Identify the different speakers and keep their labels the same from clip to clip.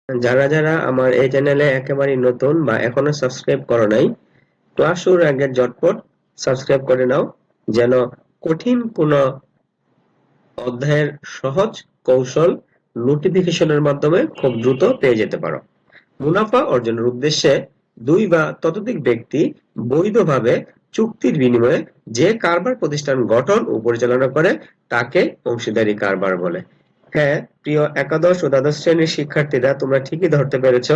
Speaker 1: যারা যারা আমার এই চ্যানেলে একেবারেই নতুন বা এখনো সাবস্ক্রাইব করো নাই, ক্লাস শুরুর আগে ঝটপট সাবস্ক্রাইব করে নাও, যেন কঠিন কোনো অধ্যায়ের সহজ কৌশল নোটিফিকেশনের মাধ্যমে খুব দ্রুত পেয়ে যেতে পারো। মুনাফা অর্জনের উদ্দেশ্যে দুই বা ততোধিক ব্যক্তি বৈধভাবে চুক্তির বিনিময়ে যে কারবার প্রতিষ্ঠান গঠন ও পরিচালনা করে তাকে অংশীদারি কারবার বলে। হ্যাঁ, প্রিয় একাদশ ও দ্বাদশ শ্রেণীর শিক্ষার্থীরা, তোমরা ঠিকই ধরতে পেরেছ।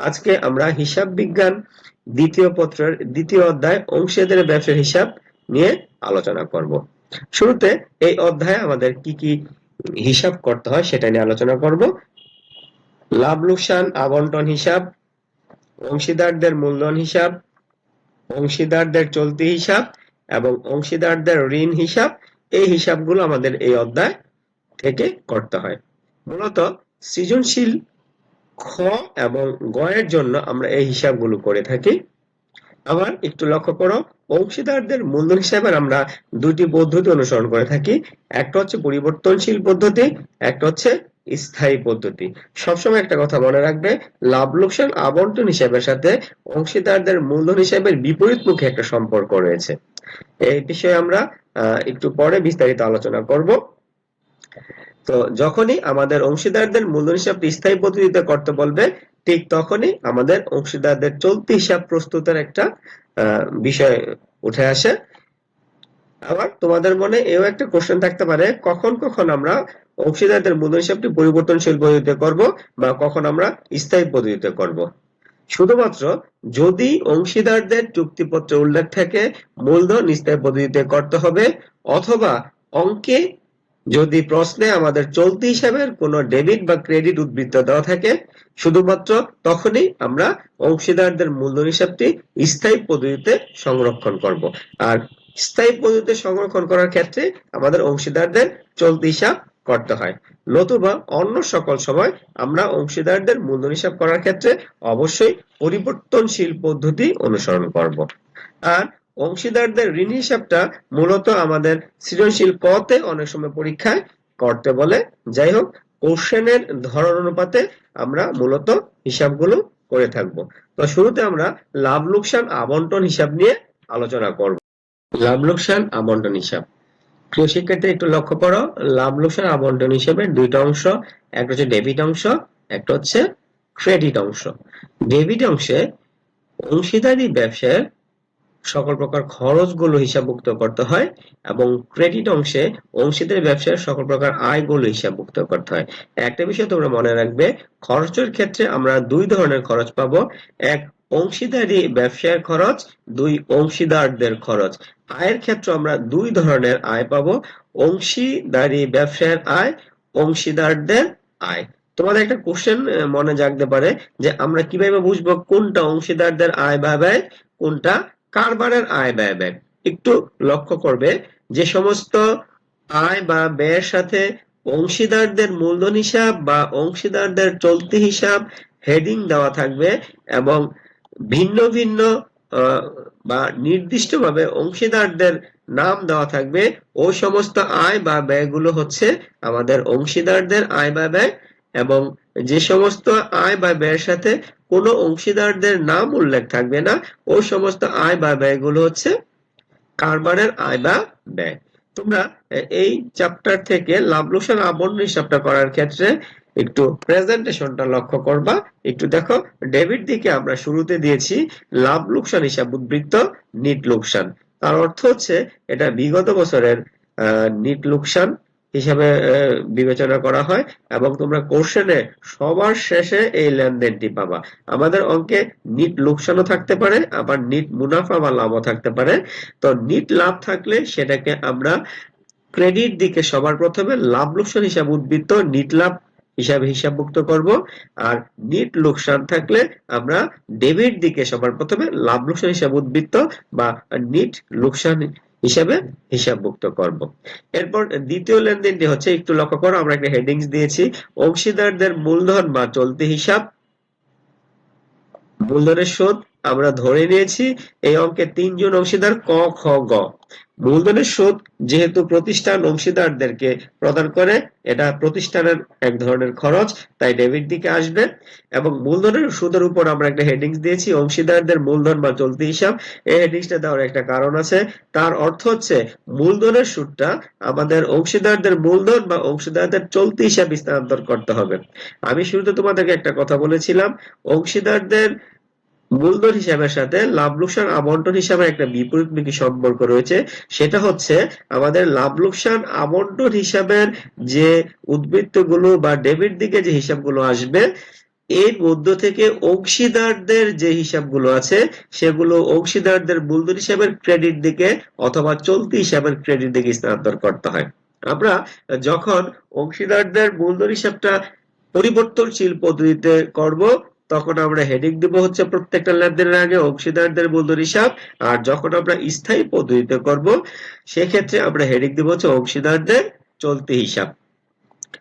Speaker 1: আজকে আমরা হিসাব বিজ্ঞান দ্বিতীয় পত্রের দ্বিতীয় অধ্যায় অংশীদারি ব্যবসার হিসাব নিয়ে আলোচনা করব। শুরুতে এই অধ্যায়ে আমাদের কি কি হিসাব করতে হয় সেটা নিয়ে আলোচনা করব। লাভ লোকসান আবন্টন হিসাব, অংশীদারদের মূলধন হিসাব, অংশীদারদের চলতি হিসাব এবং অংশীদারদের ঋণ হিসাব। এই হিসাবগুলো আমাদের এই অধ্যায় থেকে করতে হয়। মূলত সৃজনশীল খ এবং গ এর জন্য আমরা এই হিসাবগুলো করে থাকি। আবার একটু লক্ষ্য করো, অংশীদারদের মূলধন হিসাবে আমরা দুটি পদ্ধতি অনুসরণ করে থাকি। একটা হচ্ছে পরিবর্তনশীল পদ্ধতি, একটা হচ্ছে স্থায়ী পদ্ধতি। সবসময় একটা কথা মনে রাখবে, লাভ লোকসান আবন্টন হিসাবের সাথে অংশীদারদের মূলধন হিসাবের বিপরীতমুখী একটা সম্পর্ক রয়েছে। এই বিষয়ে আমরা একটু পরে বিস্তারিত আলোচনা করব। তো যখনই আমাদের অংশীদারদের মূলধন হিসাবটি স্থায়ী পদ্ধতিতে করতে বলবে, ঠিক তখনই আমাদের অংশীদারদের চলতি হিসাব প্রস্তুতের একটা বিষয় উঠে আসে। আবার তোমাদের মনে এও একটা কোশ্চেন থাকতে পারে, কখন কখন আমরা অংশীদারদের মূলধন হিসাবটি পরিবর্তনশীল পদ্ধতিতে করব বা কখন আমরা স্থায়ী পদ্ধতিতে করব। শুধুমাত্র যদি অংশীদারদের চুক্তিপত্রে উল্লেখ থাকে মূলধন স্থায়ী পদ্ধতিতে করতে হবে, অথবা অঙ্কে যদি প্রশ্নে আমাদের চলতি হিসাবের কোনো ডেবিট বা ক্রেডিট উদ্বৃত্ত দেওয়া থাকে, শুধুমাত্র তখনই আমরা অংশীদারদের মূলধন হিসাবটি স্থায়ী পদ্ধতিতে সংরক্ষণ করব। আর স্থায়ী পদ্ধতিতে সংরক্ষণ করার ক্ষেত্রে আমাদের অংশীদারদের চলতি হিসাব করতে হয়। নতুবা অন্য সকল সময় আমরা অংশীদারদের মূলধন হিসাব করার ক্ষেত্রে অবশ্যই পরিবর্তনশীল পদ্ধতি অনুসরণ করব। আর অংশীদারদের ঋণ হিসাবটা মূলত আমাদের সৃজনশীল কতে অনেক সময় পরীক্ষায় করতে বলে। যাই হোক, কোশ্চেনের ধরন অনুপাতে আমরা মূলত হিসাবগুলো করে থাকব। তো শুরুতে আমরা লাভ লোকসান আবন্টন হিসাব নিয়ে আলোচনা করব। লাভ লোকসান আবন্টন হিসাব। প্রিয় শিক্ষার্থী, একটু লক্ষ্য করো, লাভ লোকসান আবন্টন হিসাবের দুইটা অংশ, একটা হচ্ছে ডেবিট অংশ, একটা হচ্ছে ক্রেডিট অংশ। ডেবিট অংশে অংশীদারি ব্যবসায় সকল প্রকার খরচগুলো হিসাবভুক্ত করতে হয় এবং ক্রেডিট অংশে অংশীদারি ব্যবসার সকল প্রকার আয়গুলো হিসাবভুক্ত করতে হয়। একটা বিষয় তোমরা মনে রাখবে, খরচের ক্ষেত্রে আমরা দুই ধরনের খরচ পাবো। এক, অংশীদারি ব্যবসার খরচ, দুই, অংশীদারদের খরচ। আয়ের ক্ষেত্রে আমরা দুই ধরনের আয় পাবো, অংশীদারি ব্যবসার আয়, অংশীদারদের আয়। তোমাদের একটা কোশ্চেন মনে জাগতে পারে যে আমরা কিভাবে বুঝবো কোনটা অংশীদারদের আয় বা ব্যয়, কোনটা কারবারের আয় ব্যয় ব্যয়। একটু লক্ষ্য করবে, যে সমস্ত আয় বা ব্যয়ের সাথে অংশীদারদের মূলধন হিসাব বা অংশীদারদের চলতি হিসাব হেডিং দেওয়া থাকবে এবং ভিন্ন ভিন্ন বা নির্দিষ্টভাবে অংশীদারদের নাম দেওয়া থাকবে, ওই সমস্ত আয় বা ব্যয়গুলো হচ্ছে আমাদের অংশীদারদের আয় বা ব্যয়। এবং যে সমস্ত আয় বা ব্যয়ের সাথে কোনো অংশীদারদের নাম উল্লেখ থাকবে না, ওই সমস্ত আয় বা ব্যয়গুলো হচ্ছে কারবারের আয় বা ব্যয়। তোমরা এই চ্যাপ্টার থেকে লাভ লোকসান আবন্টন হিসাবটা করার ক্ষেত্রে একটু প্রেজেন্টেশনটা লক্ষ্য করবা। একটু দেখো, ডেবিট দিকে আমরা শুরুতে দিয়েছি লাভ লোকসান হিসাব উদ্বৃত্ত নিট লোকসান। তার অর্থ হচ্ছে এটা বিগত বছরের নিট লোকসান হিসাবে বিবেচনা করা হয় এবং তোমরা কোশ্চেনে সবার শেষে এই লেনদেনটি পাবা। আমাদের অঙ্কে নিট লোকসানও থাকতে পারে, আবার নিট মুনাফা বা লাভও থাকতে পারে। তো নিট লাভ থাকলে সেটাকে আমরা ক্রেডিট দিকে সবার প্রথমে লাভ লোকসান হিসাব উদ্বৃত্ত নিট লাভ হিসাবে হিসাবভুক্ত করব, আর নিট লোকসান থাকলে আমরা ডেবিট দিকে সবার প্রথমে লাভ লোকসান হিসাব উদ্বৃত্ত বা নিট লোকসান হিসাবে হিসাবভুক্ত করব। এরপর দ্বিতীয় লেনদেনটি হচ্ছে, একটু লক্ষ্য করো, আমরা একটা হেডিংস দিয়েছি অংশীদারদের মূলধন বা চলতি হিসাব, মূলধনের সুদ আমরা ধরে নিয়েছি এই অঙ্কে 3 জন অংশীদার ক, খ, গ। মূলধনের সুদ যেহেতু প্রতিষ্ঠান অংশীদারদেরকে প্রদান করে, এটা প্রতিষ্ঠানের এক ধরনের খরচ, তাই ডেবিট দিকে আসবে। এবং মূলধনের সুদের উপর আমরা একটা হেডিংস দিয়েছি অংশীদারদের মূলধন বা চলতি হিসাব। এই হেডিংসটা দেওয়ার একটা কারণ আছে। তার অর্থ হচ্ছে মূলধনের সুদটা আমাদের অংশীদারদের মূলধন বা অংশীদারদের চলতি হিসাব স্থানান্তর করতে হবে। আমি শুরুতে তোমাদেরকে একটা কথা বলেছিলাম, অংশীদারদের মূলধন হিসাবের সাথে লাভ লোকসান আবন্টন হিসাবের একটা বিপরীতমুখী সম্পর্ক রয়েছে। সেটা হচ্ছে আমাদের লাভ লোকসান আবন্টন হিসাবের যে উদ্বৃত্তগুলো বা ডেবিট দিকে যে হিসাবগুলো আসবে, এর মধ্য থেকে অংশীদারদের যে হিসাবগুলো আছে সেগুলো অংশীদারদের মূলধন হিসাবের ক্রেডিট দিকে অথবা চলতি হিসাবের ক্রেডিট দিকে স্থানান্তর করতে হয়। আমরা যখন অংশীদারদের মূলধন হিসাবটা পরিবর্তনশীল পদ্ধতিতে করব, তখন আমরা হেডিং দিব হচ্ছে প্রত্যেকটা লেনদেনের আগে অংশীদারদের মূলধন হিসাব। আর যখন আমরা স্থায়ী পদ্ধতিতে করব, সেক্ষেত্রে আমরা হেডিং দিব হচ্ছে অংশীদারদের চলতি হিসাব।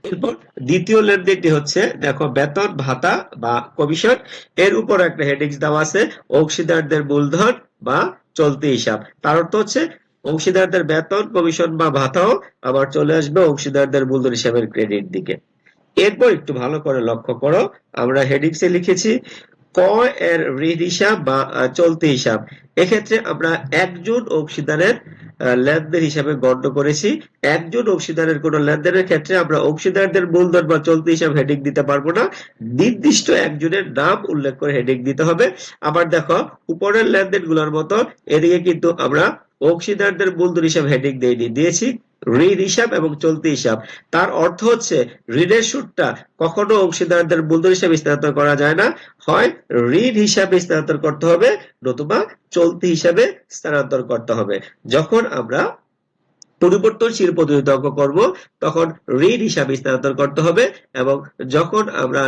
Speaker 1: এরপর দ্বিতীয় লেনদেনটি হচ্ছে, দেখো, বেতন ভাতা বা কমিশন। এর উপর একটা হেডিংস দেওয়া আছে অংশীদারদের মূলধন বা চলতি হিসাব। তার অর্থ হচ্ছে অংশীদারদের বেতন, কমিশন বা ভাতাও আবার চলে আসবে অংশীদারদের মূলধন হিসাবের ক্রেডিট দিকে। এরপর একটু ভালো করে লক্ষ্য করো, আমরা হেডিংসে লিখেছি ক এর ঋণ হিসাব বা চলতি হিসাব। এক্ষেত্রে আমরা একজন অংশীদারের লেনদেন হিসাবে গণ্য করেছি। একজন অংশীদারের কোন লেনদেনের ক্ষেত্রে আমরা অংশীদারদের মূলধন বা চলতি হিসাব হেডিং দিতে পারবো না, নির্দিষ্ট একজনের নাম উল্লেখ করে হেডিং দিতে হবে। আবার দেখো, উপরের লেনদেনগুলোর মতো এদিকে কিন্তু আমরা অংশীদারদের মূলধন হিসাব হেডিং দিয়েছি ঋণ হিসাব এবং চলতি হিসাব। তার অর্থ হচ্ছে ঋণের সুদটা কখনো অংশীদারদের মূলধন হিসাবে স্থানান্তর করা যায় না, হয় ঋণ হিসাবে স্থানান্তর করতে হবে নতুবা চলতি হিসাবে স্থানান্তর করতে হবে। যখন আমরা পরিবর্তনশীল পদ্ধতিতে অঙ্ক করব, তখন ঋণ হিসাবে স্থানান্তর করতে হবে, এবং যখন আমরা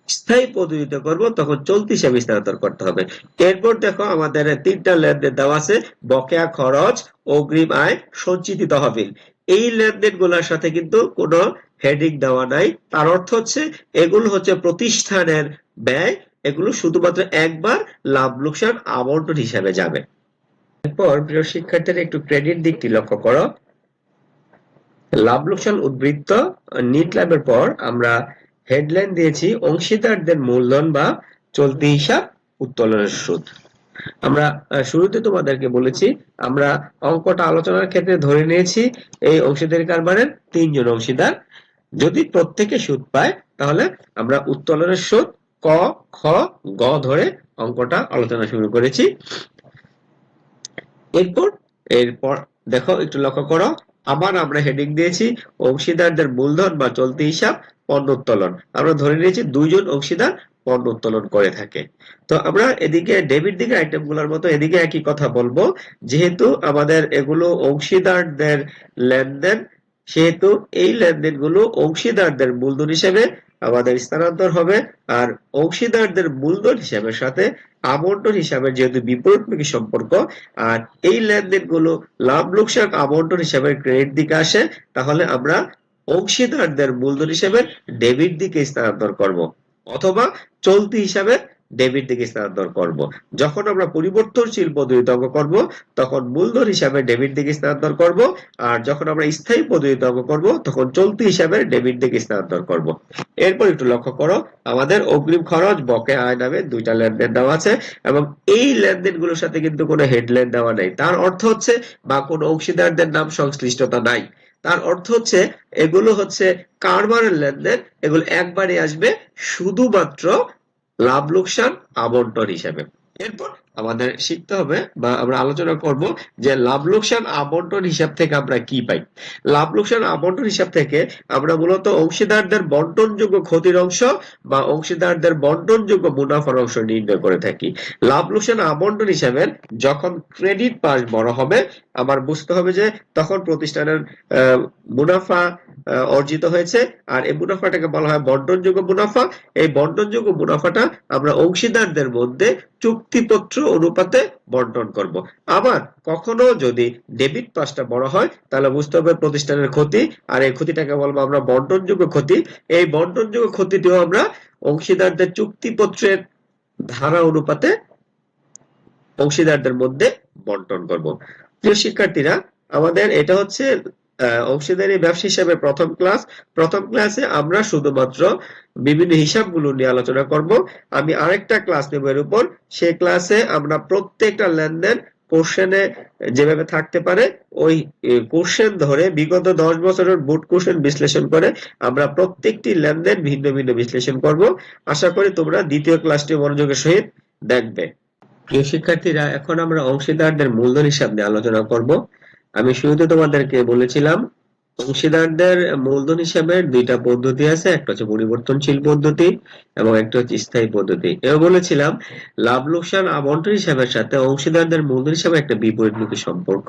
Speaker 1: স্থায়ী পদ্ধতিতে করব তখন চলতি হিসাবে স্থানান্তর করতে হবে। এরপর দেখো, আমাদের 3টা লেনদেন দেওয়া আছে, বকেয়া খরচ, অগ্রিম আয়, সঞ্চিত তহবিল। এই লেনদেনগুলোর সাথে কিন্তু কোনো হেডিং দেওয়া নাই। তার অর্থ হচ্ছে এগুলো হচ্ছে প্রতিষ্ঠানের ব্যয়, এগুলো শুধুমাত্র একবার লাভ লোকসান আবন্টন হিসাবে যাবে। এরপর প্রিয় শিক্ষার্থীরা একটু ক্রেডিট দিকটি লক্ষ্য করো। লাভ লোকসান উদ্বৃত্ত নিট লাভের পর আমরা হেডলাইন দিয়েছি অংশীদারদের মূলধন বা চলতি হিসাব উত্তোলনের সুদ। আমরা শুরুতে তোমাদেরকে বলেছি আমরা অঙ্কটা আলোচনার ক্ষেত্রে ধরে নিয়েছি এই অংশীদারি কারবারের 3 জন অংশীদার। যদি প্রত্যেকে সুদ পায় তাহলে আমরা উত্তোলনের সুদ ক, খ, গ ধরে অঙ্কটা আলোচনা শুরু করেছি। এরপর দেখো, একটু লক্ষ্য করো, আবার আমরা হেডিং দিয়েছি অংশীদারদের মূলধন বা চলতি হিসাব পণ্য উত্তোলন। আমরা ধরে নিয়েছি 2 জন অংশীদার পণ্য উত্তোলন করে থাকে। তো আমরা এদিকে ডেবিট দিকের আইটেমগুলোর মতো এদিকে একই কথা বলবো। যেহেতু আমাদের এগুলো অংশীদারদের লেনদেন, সেহেতু এই লেনদেনগুলো অংশীদারদের মূলধন হিসেবে আমাদের স্থানান্তর হবে। আর অংশীদারদের মূলধন হিসাবের সাথে আবন্টন হিসাবের যেহেতু বিপরীতমুখী সম্পর্ক, আর এই লেনদেনগুলো লাভ লোকসান আবন্টন হিসাবে ক্রেডিট দিকে আসে, তাহলে আমরা অংশীদারদের মূলধন হিসাবে ডেবিট দিকে স্থানান্তর করব, অথবা চলতি হিসাবে ডেবিট দিকে স্থানান্তর করব। যখন আমরা পরিবর্তনশীল পদ্ধতিতে অঙ্ক করব তখন মূলধন হিসাবে ডেবিট দিকে স্থানান্তর করব, আর যখন আমরা স্থায়ী পদ্ধতিতে অঙ্ক করব তখন চলতি হিসাবে ডেবিট দিকে স্থানান্তর করব। এরপর একটু লক্ষ্য করো, আমাদের অগ্রিম খরচ, বকেয়া আয় নামে 2টা লেনদেন দেওয়া আছে, এবং এই লেনদেনগুলোর সাথে কিন্তু কোনো হেডলাইন দেওয়া নাই। তার অর্থ হচ্ছে বা কোনো অংশীদারদের নাম সংশ্লিষ্টতা নাই। তার অর্থ হচ্ছে এগুলো হচ্ছে কারবারের লেনদেন, এগুলো একবারই আসবে শুধুমাত্র লাভ লোকসান আবন্টন হিসাবে। এরপর আমাদের শিখতে হবে বা আমরা আলোচনা করব যে লাভ লোকসান আবন্টন হিসাব থেকে আমরা কি পাই। লাভ লোকসান আবন্টন হিসাব থেকে আমরা মূলত অংশীদারদের বন্টনযোগ্য ক্ষতির অংশ বা অংশীদারদের বন্টনযোগ্য মুনাফার অংশ নির্ণয় করে থাকি। লাভ লোকসান আবন্টন হিসাবের যখন ক্রেডিট পাস বড় হবে, আমার বুঝতে হবে যে তখন প্রতিষ্ঠানের মুনাফা অর্জিত হয়েছে, আর এই মুনাফাটাকে বলা হয় বন্টনযোগ্য মুনাফা। এই বন্টনযোগ্য মুনাফাটা আমরা অংশীদারদের মধ্যে চুক্তিপত্র অনুপাতে বন্টন করব। আবার কখনো যদি ডেবিট পাসটা বড় হয় তাহলে বুঝতে হবে প্রতিষ্ঠানের ক্ষতি, আর এই ক্ষতিটাকে বলবো আমরা বন্টনযোগ্য ক্ষতি। এই বন্টনযোগ্য ক্ষতিটিও আমরা অংশীদারদের চুক্তিপত্রের ধারা অনুপাতে অংশীদারদের মধ্যে বন্টন করব। প্রিয় শিক্ষার্থীরা, আমাদের এটা হচ্ছে অংশীদারি ব্যবসা হিসাবে প্রথম ক্লাস। প্রথম ক্লাসে আমরা শুধুমাত্র বিভিন্ন হিসাবগুলো নিয়ে আলোচনা করব। আমি আরেকটা ক্লাস নেব এর উপর। সেই ক্লাসে আমরা প্রত্যেকটা লেনদেন কোশ্চেনে যেভাবে থাকতে পারে ওই কোশ্চেন ধরে বিগত 10 বছরের বোর্ড কোশ্চেন বিশ্লেষণ করে আমরা প্রত্যেকটি লেনদেন ভিন্ন ভিন্ন বিশ্লেষণ করব। আশা করি তোমরা দ্বিতীয় ক্লাসটি মনোযোগের সহিত দেখবে। প্রিয় শিক্ষার্থীরা, এখন আমরা অংশীদারদের মূলধন হিসাব নিয়ে আলোচনা করব। আমি শুরুতে তোমাদেরকে বলেছিলাম অংশীদারদের মূলধন হিসাবের দুইটা পদ্ধতি আছে, একটা হচ্ছে পরিবর্তনশীল পদ্ধতি এবং একটা হচ্ছে স্থায়ী পদ্ধতি। এও বলেছিলাম লাভ লোকসান আবন্টন হিসাবের সাথে অংশীদারদের মূলধন হিসাবে একটা বিপরীতমুখী সম্পর্ক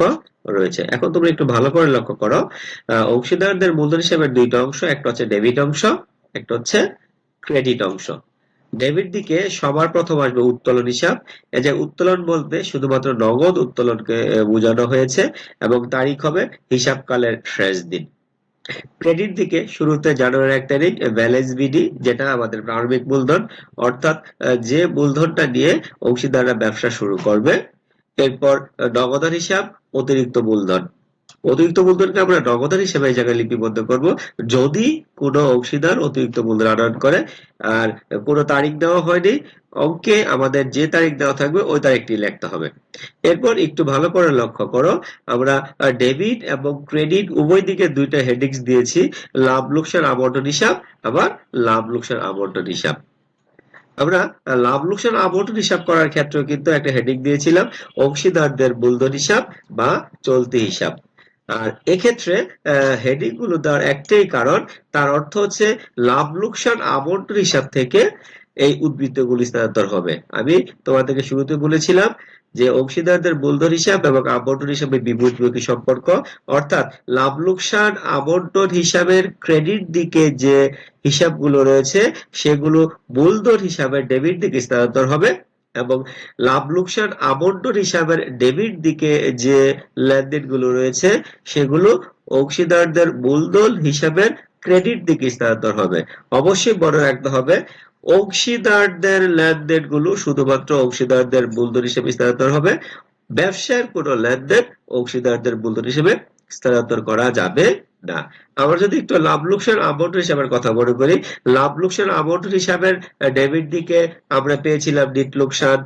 Speaker 1: রয়েছে। এখন তোমরা একটু ভালো করে লক্ষ্য করো, অংশীদারদের মূলধন হিসাবের দুইটা অংশ, একটা হচ্ছে ডেবিট অংশ, একটা হচ্ছে ক্রেডিট অংশ। ডেবিট দিকে সবার প্রথম আসবে উত্তোলন হিসাব। এই যে উত্তোলন বলতে শুধুমাত্র নগদ উত্তোলনকে বোঝানো হয়েছে এবং তারিখ হবে হিসাবকালের শেষ দিন। ক্রেডিট দিকে শুরুতে জানুয়ারি 1 তারিখ ব্যালেন্স বিডি, যেটা আমাদের প্রারম্ভিক মূলধন, অর্থাৎ যে মূলধনটা নিয়ে অংশীদাররা ব্যবসা শুরু করবে। এরপর নগদান হিসাব, অতিরিক্ত মূলধন। অতিরিক্ত মূলধনকে আমরা নগদান হিসেবে এই জায়গায় লিপিবদ্ধ করব যদি কোনো অংশীদার অতিরিক্ত মূলধন আনয়ন করে আর কোনো তারিখ দেওয়া হয়নি, অঙ্কে আমাদের যে তারিখ দেওয়া থাকবে ওই তারিখটি লিখতে হবে। এরপর একটু ভালো করে লক্ষ্য করো, আমরা ডেবিট এবং ক্রেডিট উভয় দিকে দুইটা হেডিংস দিয়েছি, লাভ লোকসান আবন্টন হিসাব আবার লাভ লোকসান আবন্টন হিসাব। আমরা লাভ লোকসান আবন্টন হিসাব করার ক্ষেত্রে কিন্তু একটা হেডিং দিয়েছিলাম অংশীদারদের মূলধন হিসাব বা চলতি হিসাব। আর এক্ষেত্রে হেডিং গুলো দেওয়ার একটাই কারণ, তার অর্থ হচ্ছে লাভ লোকসান আবন্টন হিসাব থেকে এই উদ্বৃত্তগুলি স্থানান্তর হবে। আমি তোমাদেরকে শুরুতে বলেছিলাম যে অংশীদারদের মূলধন হিসাব এবং আবন্টন হিসাবে বিপরীতমুখী সম্পর্ক, অর্থাৎ লাভ লোকসান আবন্টন হিসাবের ক্রেডিট দিকে যে হিসাবগুলো রয়েছে সেগুলো মূলধন হিসাবে ডেবিট দিকে স্থানান্তর হবে এবং লাভ লোকসান আবন্টন হিসাবের ডেবিট দিকে যে লেনদেনগুলো রয়েছে সেগুলো অংশীদারদের মূলধন হিসাবের ক্রেডিট দিকে স্থানান্তর হবে। অবশ্যই মনে রাখতে হবে অংশীদারদের লেনদেনগুলো শুধুমাত্র অংশীদারদের মূলধন হিসেবে স্থানান্তর হবে, ব্যবসার কোনো লেনদেন অংশীদারদের মূলধন হিসেবে স্থানান্তর করা যাবে না। আমরা যদি একটু লাভ লোকসান আবন্টন হিসাবের কথা মনে করি, লাভ লোকসান আবন্টন হিসাবের ডেবিট দিকে আমরা পেয়েছিলাম নিট লোকসান,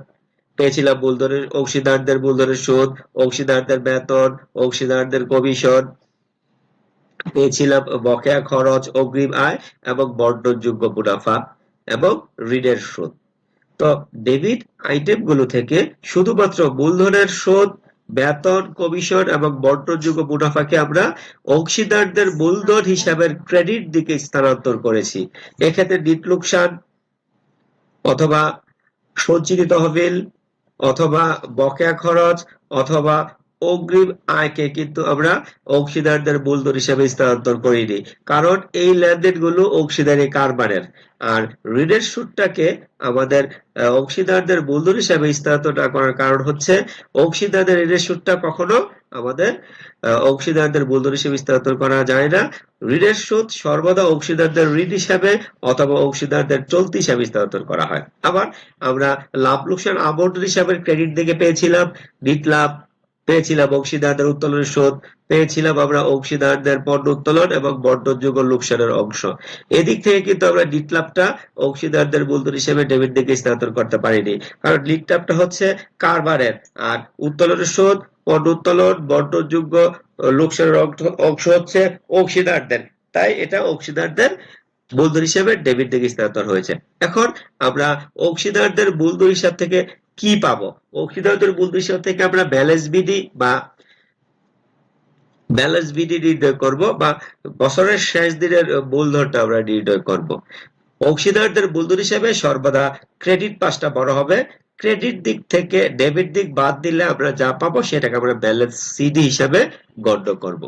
Speaker 1: পেয়েছিলাম মূলধনের অংশীদারদের মূলধনের সুদ, অংশীদারদের বেতন, অংশীদারদের কমিশন, পেয়েছিলাম বকেয়া খরচ, অগ্রিম আয় এবং বন্টনযোগ্য মুনাফা এবং ঋণের সুদ। তো ডেবিট আইটেমগুলো থেকে শুধুমাত্র মূলধনের সুদ, বেতন, কমিশন এবং বন্টনযোগ্য মুনাফাকে আমরা অংশীদারদের মূলধন হিসাবের ক্রেডিট দিকে স্থানান্তর করেছি। এক্ষেত্রে নিট লোকসান অথবা সঞ্চিত তহবিল অথবা বকেয়া খরচ অথবা অগ্রিম আয়কে কিন্তু আমরা অংশীদারদের মূলধন হিসেবে স্থানান্তর করিনি, কারণ এই লেনদেনগুলো অংশীদারি কারবারের। আর ঋণের সুদটাকে আমাদের অংশীদারদের মূলধন হিসেবে স্থানান্তর না করার কারণ হচ্ছে অংশীদারদের ঋণের সুদটা কখনো আমাদের অংশীদারদের মূলধন হিসেবে স্থানান্তর করা যায় না। ঋণের সুদ সর্বদা অংশীদারদের ঋণ হিসাবে অথবা অংশীদারদের চলতি হিসাবে স্থানান্তর করা হয়। আবার আমরা লাভ লোকসান আবন্টন হিসাবে ক্রেডিট দিকে পেয়েছিলাম নিট লাভ, পেয়েছিলাম অংশীদারদের উত্তোলনের সুদ, পেয়েছিলাম আমরা অংশীদারদের পণ্য উত্তোলন এবং বন্টনযোগ্য লোকসানের অংশ। এদিক থেকে কিন্তু আমরা নিট লাভটা অংশীদারদের মূলধন হিসেবে ডেবিট দিকে স্থানান্তর করতে পারিনি, কারণ নিট লাভটা হচ্ছে কারবারের আর উত্তোলনের সুদ, পণ্য উত্তোলন, বন্টনযোগ্য লোকসানের অংশ হচ্ছে অংশীদারদের, তাই এটা অংশীদারদের মূলধন হিসেবে ডেবিট দিকে স্থানান্তর হয়েছে। এখন আমরা অংশীদারদের মূলধন হিসাব থেকে কি পাবো? অংশীদারদের মূলধন হিসাব থেকে আমরা ব্যালেন্স বিডি নির্ণয় করব বা বছরের শেষ দিনের মূলধনটা আমরা নির্ণয় করব। অংশীদারদের মূলধন হিসেবে সর্বদা ক্রেডিট পাশটা বড় হবে, ক্রেডিট দিক থেকে ডেবিট দিক বাদ দিলে আমরা যা পাবো সেটাকে আমরা ব্যালেন্স সিডি হিসাবে গণ্য করব।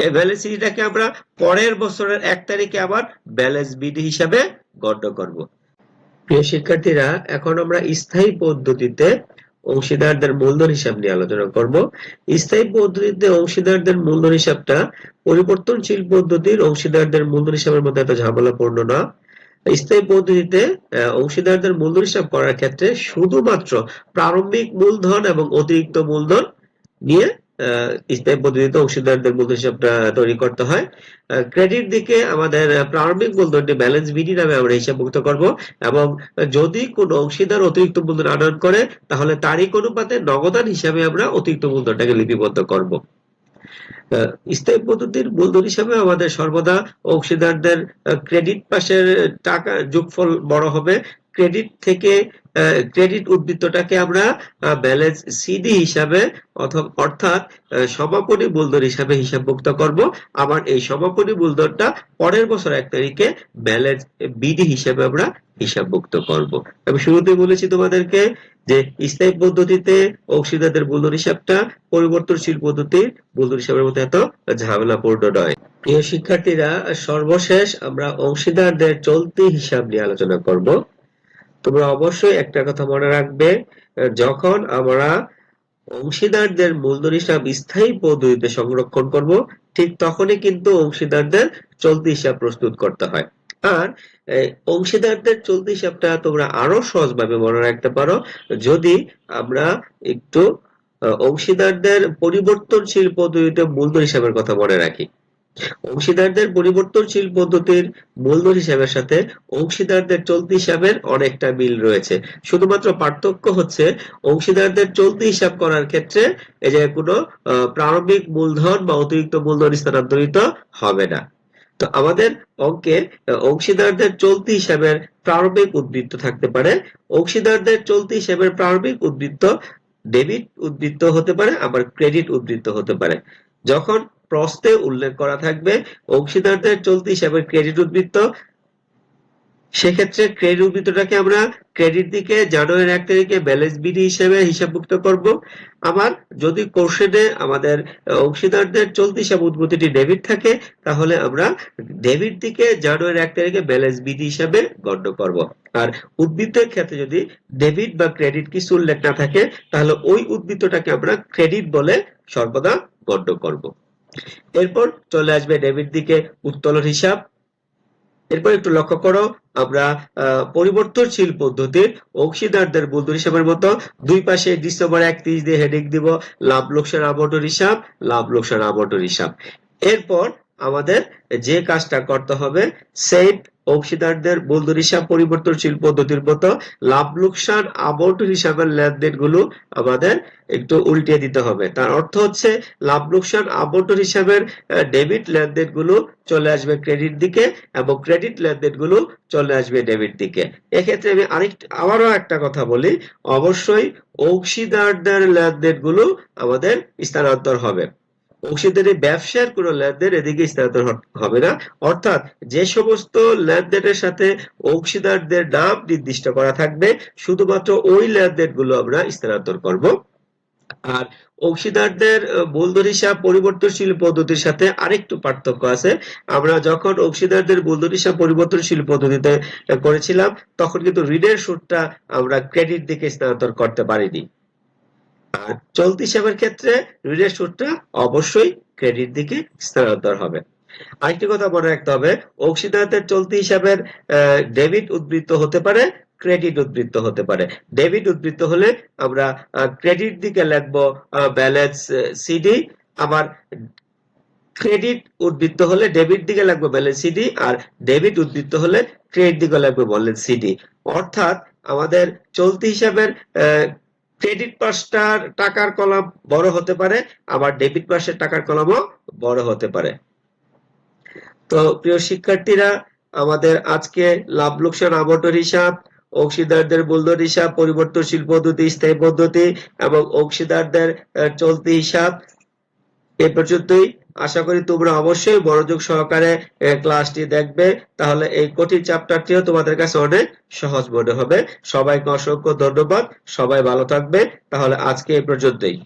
Speaker 1: এই ব্যালেন্স সিডিটাকে আমরা পরের বছরের 1 তারিখে আবার ব্যালেন্স বিডি হিসাবে গণ্য করব। প্রিয় শিক্ষার্থীরা, এখন আমরা স্থায়ী পদ্ধতিতে অংশীদারদের মূলধন হিসাব নিয়ে আলোচনা করব। স্থায়ী পদ্ধতিতে অংশীদারদের মূলধন হিসাবটা পরিবর্তনশীল পদ্ধতির অংশীদারদের মূলধন হিসাবের মধ্যে এত ঝামেলাপূর্ণ না। স্থায়ী পদ্ধতিতে অংশীদারদের মূলধন হিসাব করার ক্ষেত্রে শুধুমাত্র প্রারম্ভিক মূলধন এবং অতিরিক্ত মূলধন নিয়ে স্থায়ী পদ্ধতিতে অংশীদারদের মূলধন হিসাবটা তৈরি করতে হয়। ক্রেডিট দিকে আমাদের প্রারম্ভিক মূলধনটি ব্যালেন্স বিডি নামে আমরা হিসাবভুক্ত করব, এবং যদি কোনো অংশীদার অতিরিক্ত মূলধন আনয়ন করে তাহলে তারিখ অনুপাতে নগদান হিসাবে আমরা অতিরিক্ত মূলধনটাকে লিপিবদ্ধ করব। স্থায়ী পদ্ধতির মূলধন হিসাবে আমাদের সর্বদা অংশীদারদের ক্রেডিট পাশের টাকা যোগফল বড় হবে। ক্রেডিট থেকে ক্রেডিট উদ্বৃত্তটাকে আমরা ব্যালেন্স সিডি হিসাবে অর্থাৎ সমাপনী মূলধন হিসাবে হিসাবভুক্ত করব। আবার এই সমাপনী মূলধনটা পরের বছর 1 তারিখে ব্যালেন্স বিডি হিসাবে আমরা হিসাবভুক্ত করব। আমি শুরুতেই বলেছি তোমাদেরকে যে স্থায়ী পদ্ধতিতে অংশীদারদের মূলধন হিসাবটা পরিবর্তনশীল পদ্ধতির মূলধন হিসাবের মতো এত ঝামেলাপূর্ণ নয়। প্রিয় শিক্ষার্থীরা, সর্বশেষ আমরা অংশীদারদের চলতি হিসাব নিয়ে আলোচনা করব। তোমরা অবশ্যই একটা কথা মনে রাখবে, যখন আমরা অংশীদারদের মূলধন হিসাব স্থায়ী পদ্ধতিতে সংরক্ষণ করব ঠিক তখনই কিন্তু অংশীদারদের চলতি হিসাব প্রস্তুত করতে হয়। আর অংশীদারদের চলতি হিসাবটা তোমরা আরো সহজভাবে মনে রাখতে পারো যদি আমরা একটু অংশীদারদের পরিবর্তনশীল পদ্ধতিতে মূলধন হিসাবের কথা মনে রাখি। অংশীদারদের পরিবর্তনশীল পদ্ধতির মূলধন হিসাবের সাথে অংশীদারদের চলতি হিসাবের অনেকটা মিল রয়েছে। শুধুমাত্র পার্থক্য হচ্ছে অংশীদারদের চলতি হিসাব করার ক্ষেত্রে এই যে কোনো প্রারম্ভিক মূলধন বা অতিরিক্ত মূলধন স্থানান্তরিত হবে না। তো আমাদের অঙ্কে অংশীদারদের চলতি হিসাবের প্রারম্ভিক উদ্বৃত্ত থাকতে পারে। অংশীদারদের চলতি হিসাবের প্রারম্ভিক উদ্বৃত্ত ডেবিট উদ্বৃত্ত হতে পারে, আবার ক্রেডিট উদ্বৃত্ত হতে পারে। যখন প্রশ্নে উল্লেখ করা থাকবে অংশীদারদের চলতি হিসাবে ক্রেডিট উদ্বৃত্ত, সেক্ষেত্রে ক্রেডিট উদ্বৃত্তটাকে আমরা ক্রেডিট দিকে জানুয়ারির 1 তারিখে ব্যালেন্স বিডি হিসেবে হিসাবভুক্ত করব। আবার যদি কোশ্চেনে আমাদের অংশীদারদের চলতি হিসাব উদ্বৃত্তটি ডেবিট থাকে তাহলে আমরা ডেবিট দিকে জানুয়ারির 1 তারিখে ব্যালেন্স বিডি হিসাবে গণ্য করব। আর উদ্বৃত্তের ক্ষেত্রে যদি ডেবিট বা ক্রেডিট কিছু উল্লেখ না থাকে তাহলে ওই উদ্বৃত্তটাকে আমরা ক্রেডিট বলে সর্বদা গণ্য করব। এরপর চলে আসবে ডেবিট দিকে উত্তোলন হিসাব। এরপর একটু লক্ষ্য করো, আমরা পরিবর্তনশীল পদ্ধতির অংশীদারদের মূলধন হিসাবের মতো দুই পাশে ডিসেম্বর 31 দিয়ে হেডিং দিব লাভ লোকসান আবন্টন হিসাব, লাভ লোকসান আবন্টন হিসাব। এরপর আমাদের যে কাজটা করতে হবে সেই অংশীদারদের মূলধন হিসাব পরিবর্তনশীল পদ্ধতির মতো লাভ লোকসান আবন্টন হিসাবের লেনদেন গুলো আমাদের একটু উল্টিয়ে দিতে হবে। তার অর্থ হচ্ছে লাভ লোকসান আবন্টন হিসাবের ডেবিট লেনদেন গুলো চলে আসবে ক্রেডিট দিকে এবং ক্রেডিট লেনদেন গুলো চলে আসবে ডেবিট দিকে। এক্ষেত্রে আমি আবারও একটা কথা বলি, অবশ্যই অংশীদারদের লেনদেন গুলো আমাদের স্থানান্তর হবে। অংশীদারি ব্যবসার কোনো লেনদেন এদিকে স্থানান্তর হবে না, অর্থাৎ যে সমস্ত লেনদেনের সাথে অংশীদারদের নাম নির্দিষ্ট করা থাকবে শুধুমাত্র ওই লেনদেন গুলো আমরা স্থানান্তর করব। আর অংশীদারদের মূলধন হিসাব পরিবর্তনশীল পদ্ধতির সাথে আরেকটু পার্থক্য আছে। আমরা যখন অংশীদারদের মূলধন হিসাব পরিবর্তনশীল পদ্ধতিতে করেছিলাম তখন কিন্তু ঋণের সুদটা আমরা ক্রেডিট দিকে স্থানান্তর করতে পারিনি। আর চলতি হিসাবের ক্ষেত্রে ঋণের সুদটা অবশ্যই ক্রেডিট দিকে স্থানান্তর হবে। আরেকটি কথা মনে রাখতে হবে, অংশীদারদের চলতি হিসাবের ডেবিট উদ্বৃত্ত হতে পারে, ক্রেডিট উদ্বৃত্ত হতে পারে। ডেবিট উদ্বৃত্ত হলে আমরা ক্রেডিট দিকে লিখবো ব্যালেন্স সিডি, আবার ক্রেডিট উদ্বৃত্ত হলে ডেবিট দিকে লাগবে ব্যালেন্স সিডি, আর ডেবিট উদ্বৃত্ত হলে ক্রেডিট দিকে লাগবে ব্যালেন্স সিডি। অর্থাৎ আমাদের চলতি হিসাবের ক্রেডিট পাশটার টাকার কলাম বড় হতে পারে, আবার ডেবিট পাশের টাকার কলামও বড় হতে পারে। তো প্রিয় শিক্ষার্থীরা, আমাদের আজকে লাভ লোকসান আবন্টন হিসাব, অংশীদারদের মূলধন হিসাব পরিবর্তনশীল পদ্ধতি, স্থায়ী পদ্ধতি এবং অংশীদারদের চলতি হিসাব এ পর্যন্তই। আশা করি তোমরা অবশ্যই মনোযোগ সহকারে ক্লাসটি দেখবে, তাহলে এই কঠিন চ্যাপ্টারটিও তোমাদের কাছে অনেক সহজ মনে হবে। সবাইকে অসংখ্য ধন্যবাদ, সবাই ভালো থাকবে। তাহলে আজকে এই পর্যন্তই।